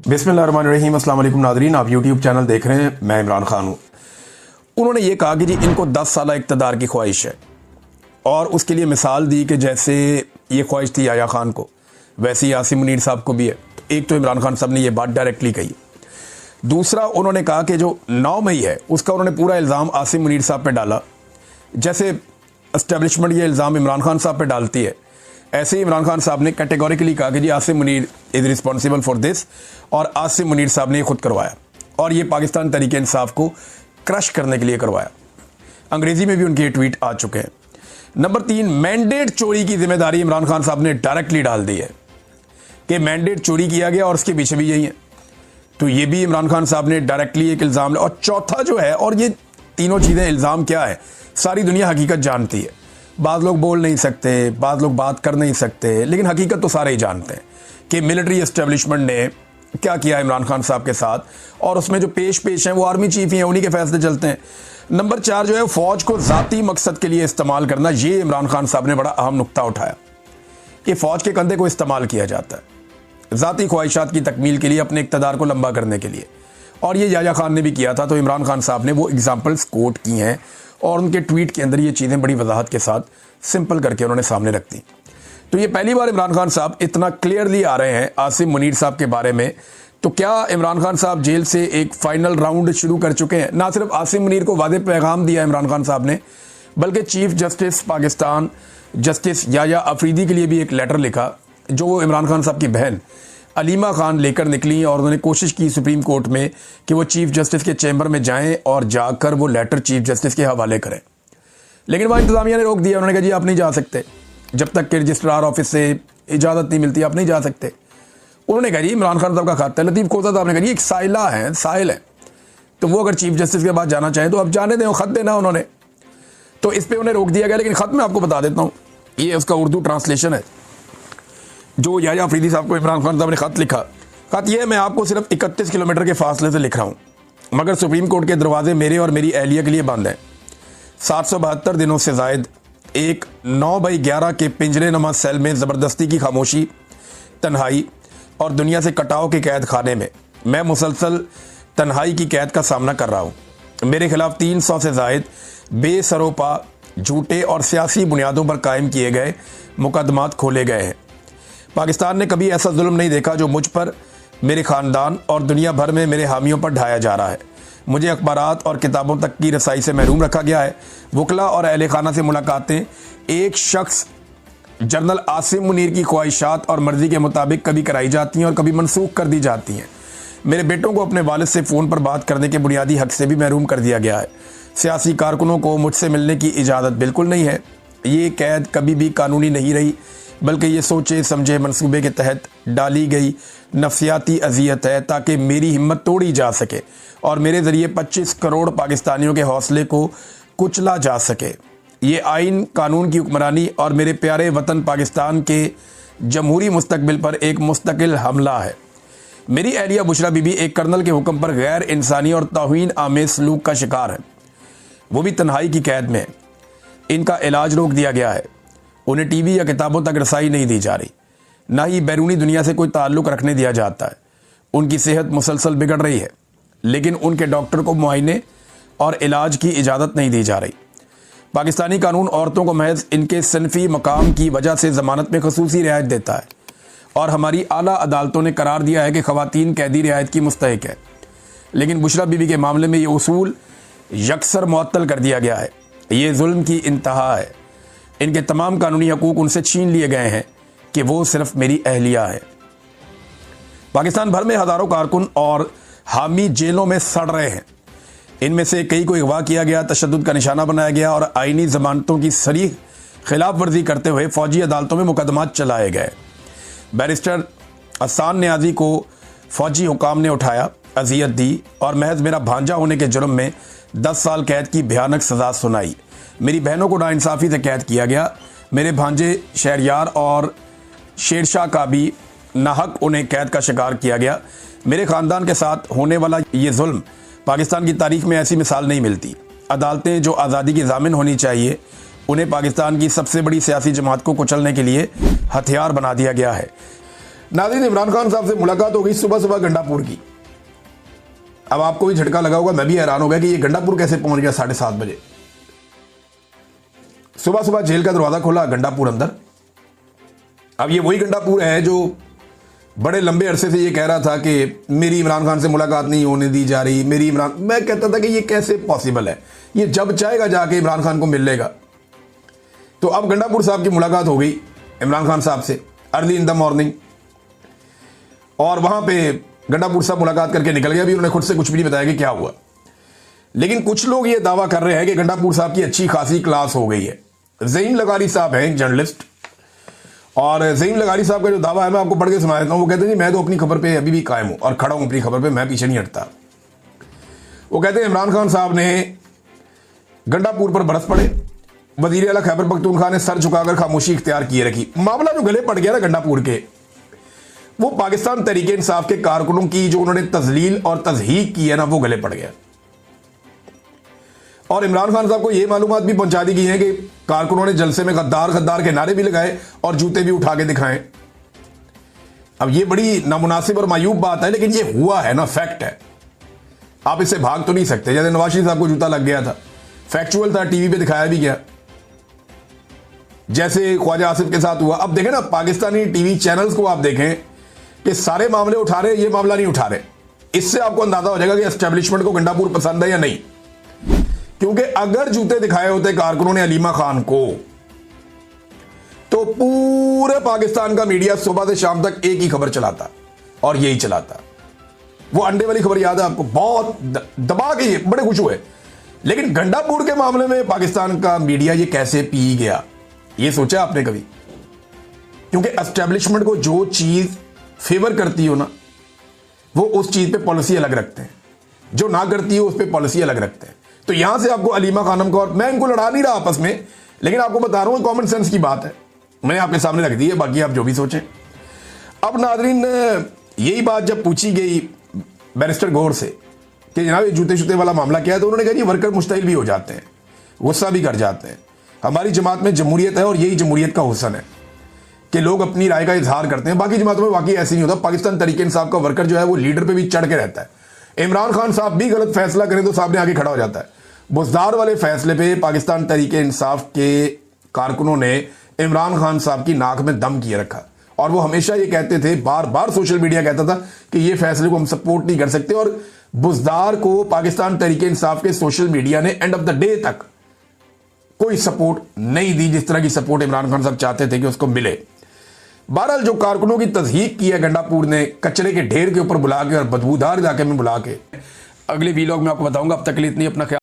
बिस्मिल्लाहिर्रहमानिर्रहीम। अस्सलाम वालेकुम नादरीन, आप यूट्यूब चैनल देख रहे हैं, मैं इमरान खान हूँ। उन्होंने ये कहा कि जी इनको 10 साल इक़्तिदार की ख्वाहिश है और उसके लिए मिसाल दी कि जैसे ये ख्वाहिश थी याया खान को, वैसे ही आसिम मुनीर साहब को भी है। एक तो इमरान खान साहब ने ये बात डायरेक्टली कही। दूसरा, उन्होंने कहा कि जो 9 मई है उसका उन्होंने पूरा इल्ज़ाम आसिम मुनीर साहब पे डाला। जैसे एस्टेब्लिशमेंट ये इल्ज़ाम इमरान खान साहब पे डालती है, ऐसे ही इमरान खान साहब ने कैटेगोरिकली कहा कि जी Asim Munir is responsible for this, और आसिम मुनीर साहब ने खुद करवाया और ये पाकिस्तान तहरीक इंसाफ को क्रश करने के लिए करवाया। अंग्रेज़ी में भी उनके ट्वीट आ चुके हैं। नंबर 3, मैंडेट चोरी की जिम्मेदारी इमरान खान साहब ने डायरेक्टली डाल दी है कि मैंडेट चोरी किया गया और उसके पीछे भी यही है, तो ये भी इमरान खान साहब ने डायरेक्टली एक इल्ज़ाम। और चौथा जो है, और ये तीनों चीज़ें इल्ज़ाम क्या है, सारी दुनिया हकीकत जानती है। बाद लोग बोल नहीं सकते, बाद लोग बात कर नहीं सकते, लेकिन हकीकत तो सारे ही जानते हैं कि मिलिट्री एस्टेब्लिशमेंट ने क्या किया इमरान खान साहब के साथ, और उसमें जो पेश हैं वो आर्मी चीफ ही हैं, उन्हीं के फैसले चलते हैं। नंबर 4 जो है, फ़ौज को ज़ाती मकसद के लिए इस्तेमाल करना, ये इमरान खान साहब ने बड़ा अहम नुक्ता उठाया कि फ़ौज के कंधे को इस्तेमाल किया जाता है ज़ाती ख्वाहिशात की तकमील के लिए, अपने इक़्तिदार को लंबा करने के लिए। और ये याया खान ने भी किया था, तो इमरान खान साहब ने वो एग्जाम्पल्स कोट की हैं और उनके ट्वीट के अंदर ये चीज़ें बड़ी वजाहत के साथ सिंपल करके उन्होंने सामने रख दी। तो ये पहली बार इमरान खान साहब इतना क्लियरली आ रहे हैं आसिम मुनीर साहब के बारे में। तो क्या इमरान खान साहब जेल से एक फाइनल राउंड शुरू कर चुके हैं? ना सिर्फ आसिम मुनीर को वादे पैगाम दिया इमरान खान साहब ने, बल्कि chief justice Pakistan justice Yahya Afridi के लिए भी एक लेटर लिखा, जो वो इमरान खान साहब की बहन अलीमा खान लेकर निकली, और उन्होंने कोशिश की सुप्रीम कोर्ट में कि वो चीफ जस्टिस के चैम्बर में जाएं और जाकर वो लेटर चीफ जस्टिस के हवाले करें। लेकिन वहाँ इंतज़ामिया ने रोक दिया। उन्होंने कहा जी आप नहीं जा सकते, जब तक कि रजिस्ट्रार ऑफिस से इजाज़त नहीं मिलती आप नहीं जा सकते। उन्होंने कहा जी इमरान खान साहब का खाता है, लतीफ़ खोसा साहब ने कहा जी एक साइला है, साहिल है, तो वो अगर चीफ जस्टिस के पास जाना चाहें तो आप जाने दें, ख़त देना उन्होंने। तो इस पर उन्हें रोक दिया गया। लेकिन ख़त मैं आपको बता देता हूँ, ये उसका उर्दू ट्रांसलेशन है जो याया अफरीदी साहब को इमरान खान साहब ने ख़त लिखा। ख़त यह है, मैं आपको सिर्फ 31 किलोमीटर के फासले से लिख रहा हूँ, मगर सुप्रीम कोर्ट के दरवाजे मेरे और मेरी अहलिया के लिए बंद हैं। 772 दिनों से ज़ायद एक 9/11 के पिंजरे नुमा सेल में ज़बरदस्ती की खामोशी, तन्हाई और दुनिया से कटाव के कैद खाने में मैं मुसलसल तन्हाई की कैद का सामना कर रहा हूँ। मेरे खिलाफ 300 से ज़ायद बेसरोपा, झूठे और सियासी बुनियादों पर कायम किए गए मुकदमात खोले गए हैं। पाकिस्तान ने कभी ऐसा जुल्म नहीं देखा जो मुझ पर, मेरे ख़ानदान और दुनिया भर में मेरे हामियों पर ढाया जा रहा है। मुझे अखबारात और किताबों तक की रसाई से महरूम रखा गया है। वकला और अहले खाना से मुलाकातें एक शख्स जनरल आसिम मुनीर की ख्वाहिशात और मर्ज़ी के मुताबिक कभी कराई जाती हैं और कभी मनसूख कर दी जाती हैं। मेरे बेटों को अपने वालिद से फ़ोन पर बात करने के बुनियादी हक़ से भी महरूम कर दिया गया है। सियासी कारकुनों को मुझसे मिलने की इजाज़त बिल्कुल नहीं है। ये कैद कभी भी कानूनी नहीं रही, बल्कि ये सोचे समझे मंसूबे के तहत डाली गई नफसियाती अजियत है, ताकि मेरी हिम्मत तोड़ी जा सके और मेरे ज़रिए 25 करोड़ पाकिस्तानियों के हौसले को कुचला जा सके। ये आइन कानून की हुक्मरानी और मेरे प्यारे वतन पाकिस्तान के जमहूरी मुस्तकबिल पर एक मुस्तकिल हमला है। मेरी अहलिया बुशरा बीबी एक कर्नल के हुक्म पर गैर इंसानी और तौहीन आमेज़ सलूक का शिकार है, वो भी तन्हाई की कैद में है। इनका इलाज रोक दिया गया है, उन्हें टीवी या किताबों तक रसाई नहीं दी जा रही, ना ही बैरूनी दुनिया से कोई ताल्लुक़ रखने दिया जाता है। उनकी सेहत मुसलसल बिगड़ रही है, लेकिन उनके डॉक्टर को मुआयने और इलाज की इजाज़त नहीं दी जा रही। पाकिस्तानी कानून औरतों को महज इनके सनफ़ी मकाम की वजह से ज़मानत में खसूसी रियायत देता है, और हमारी आला अदालतों ने करार दिया है कि ख़वातीन कैदी रियायत की मुस्तहिक है। लेकिन बुशरा बीबी के मामले में ये उसूल यकसर मुअत्तल कर दिया गया है। ये जुल्म की इंतहा है। इनके तमाम कानूनी हकूक़ उनसे छीन लिए गए हैं कि वो सिर्फ मेरी अहलिया है। पाकिस्तान भर में हज़ारों कारकुन और हामी जेलों में सड़ रहे हैं। इनमें से कई को अगवा किया गया, तशद्दुद का निशाना बनाया गया और आइनी ज़मानतों की सरीह खिलाफ वर्जी करते हुए फ़ौजी अदालतों में मुकदमात चलाए गए। बैरिस्टर अहसान नियाज़ी को फ़ौजी हुकाम ने उठाया, अजियत दी और महज मेरा भांजा होने के जुर्म में 10 साल कैद की भयानक सज़ा सुनाई। मेरी बहनों को नाइंसाफ़ी से कैद किया गया। मेरे भांजे शहरयार और शेरशाह का भी नाहक उन्हें कैद का शिकार किया गया। मेरे ख़ानदान के साथ होने वाला ये जुल्म पाकिस्तान की तारीख में ऐसी मिसाल नहीं मिलती। अदालतें जो आज़ादी की ज़ामिन होनी चाहिए, उन्हें पाकिस्तान की सबसे बड़ी सियासी जमात को कुचलने के लिए हथियार बना दिया गया है। नाज़रीन, इमरान खान साहब से मुलाकात हो गई सुबह सुबह गंडापुर की। अब आपको भी झटका लगा होगा, मैं भी हैरान हो गया कि ये गंडापुर कैसे पहुंच गया 7:30 बजे। सुबह सुबह जेल का दरवाजा खोला, गंडापुर अंदर। अब ये वही गंडापुर है जो बड़े लंबे अरसे से ये कह रहा था कि मेरी इमरान खान से मुलाकात नहीं होने दी जा रही, मैं कहता था कि ये कैसे पॉसिबल है, ये जब चाहेगा जाके इमरान खान को मिल लेगा। तो अब गंडापुर साहब की मुलाकात हो गई इमरान खान साहब से अर्ली इन द मॉर्निंग, और वहां पे गंडापुर साहब मुलाकात करके निकल गया। अभी उन्होंने खुद से कुछ भी नहीं बताया कि क्या हुआ, लेकिन कुछ लोग ये दावा कर रहे हैं कि गंडापुर साहब की अच्छी खासी क्लास हो गई है। ज़हीम लगारी साहब हैं एक जर्नलिस्ट, और ज़हीम लगारी साहब का जो दावा है मैं आपको पढ़ के सुना देता हूं। वो कहते हैं जी मैं तो अपनी खबर पे अभी भी कायम हूं और खड़ा हूं अपनी खबर पे, मैं पीछे नहीं हटता। वो कहते हैं इमरान खान साहब ने गंडापुर पर बरस पड़े, वजीर आला खैबर पख्तूनख्वा ने सर झुकाकर खामोशी इख्तियार किए रखी। मामला जो गले पड़ गया ना गंडापुर के, वो पाकिस्तान तहरीक इंसाफ के कारकुनों की जो उन्होंने तजलील और तजहीक की है ना, वो गले पड़ गया। और इमरान खान साहब को यह मालूमात भी पहुंचा दी गई है कि कारकुनों ने जलसे में गद्दार गद्दार के नारे भी लगाए और जूते भी उठा के दिखाए। अब ये बड़ी नामुनासिब और मायूब बात है, लेकिन ये हुआ है ना, फैक्ट है, आप इससे भाग तो नहीं सकते। जैसे नवाज शरीफ साहब को जूता लग गया था, फैक्चुअल था, टीवी पे दिखाया भी गया, जैसे ख्वाजा आसिफ के साथ हुआ। अब देखें ना, पाकिस्तानी टीवी चैनल्स को आप देखें कि सारे मामले उठा रहे, ये मामला नहीं उठा रहे। इससे आपको अंदाजा हो जाएगा कि एस्टेब्लिशमेंट को गंडापुर पसंद है या नहीं। क्योंकि अगर जूते दिखाए होते कारकुनों ने अलीमा खान को, तो पूरे पाकिस्तान का मीडिया सुबह से शाम तक एक ही खबर चलाता, और यही चलाता। वो अंडे वाली खबर याद है आपको, बहुत दबा के ये बड़े खुश हुए। लेकिन गंडापुर के मामले में पाकिस्तान का मीडिया ये कैसे पी गया, ये सोचा आपने कभी? क्योंकि एस्टेब्लिशमेंट को जो चीज फेवर करती हो ना, वो उस चीज पे पॉलिसी अलग रखते हैं, जो ना करती हो उस पर पॉलिसी अलग रखते हैं। तो यहां से आपको अलीमा खानम को, और मैं इनको लड़ा नहीं रहा आपस में, लेकिन आपको बता रहा हूं कॉमन सेंस की बात है, मैंने आपके सामने रख दी है, बाकी आप जो भी सोचें। अब नाजरीन, यही बात जब पूछी गई बैरिस्टर गौर से कि जनाब ये जूते शूते वाला मामला क्या है, तो उन्होंने कहा जी वर्कर मुश्तइल भी हो जाते हैं, गुस्सा भी कर जाते हैं। हमारी जमात में जमहूरियत है, और यही जमहूरियत का हुस्न है कि लोग अपनी राय का इजहार करते हैं। बाकी जमातों में वाकई ऐसे नहीं होता। पाकिस्तान तहरीक इंसाफ का वर्कर जो है वो लीडर पे भी चढ़ के रहता है। इमरान खान साहब भी गलत फैसला करें तो सामने आगे खड़ा हो जाता है। बुज़दार वाले फैसले पे पाकिस्तान तहरीक इंसाफ के कारकुनों ने इमरान खान साहब की नाक में दम किए रखा, और वो हमेशा ये कहते थे, बार बार सोशल मीडिया कहता था कि ये फैसले को हम सपोर्ट नहीं कर सकते। और बुज़दार को पाकिस्तान तहरीक इंसाफ के सोशल मीडिया ने एंड ऑफ द डे तक कोई सपोर्ट नहीं दी, जिस तरह की सपोर्ट इमरान खान साहब चाहते थे कि उसको मिले। बहरहाल जो कारकुनों की तज़हीक की है गंडापुर ने, कचरे के ढेर के ऊपर बुला के और बदबूदार इलाके में बुला के, अगले वीलॉग में आपको बताऊंगा। अब तक के लिए इतनी, अपना ख्याल